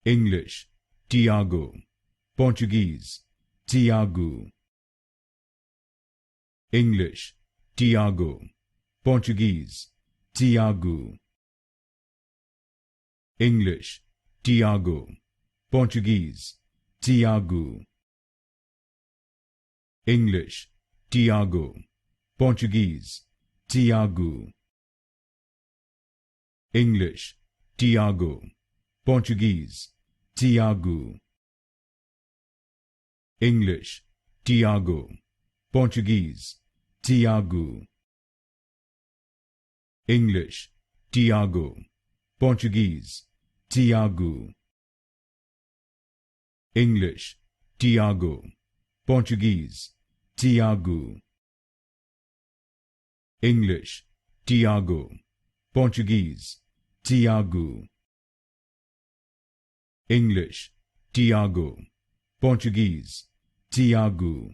English, Tiago. Portuguese, Tiago. English, Tiago. Portuguese, Tiago. English, Tiago. Portuguese, Tiago. English, Tiago. Portuguese, Tiago. English, Tiago. Portuguese, Tiago. English, Tiago. Portuguese, Tiago. English, Tiago. Portuguese, Tiago. English, Tiago. Portuguese, Tiago. English, Tiago. Portuguese, Tiago. English, Tiago. Portuguese, Tiago.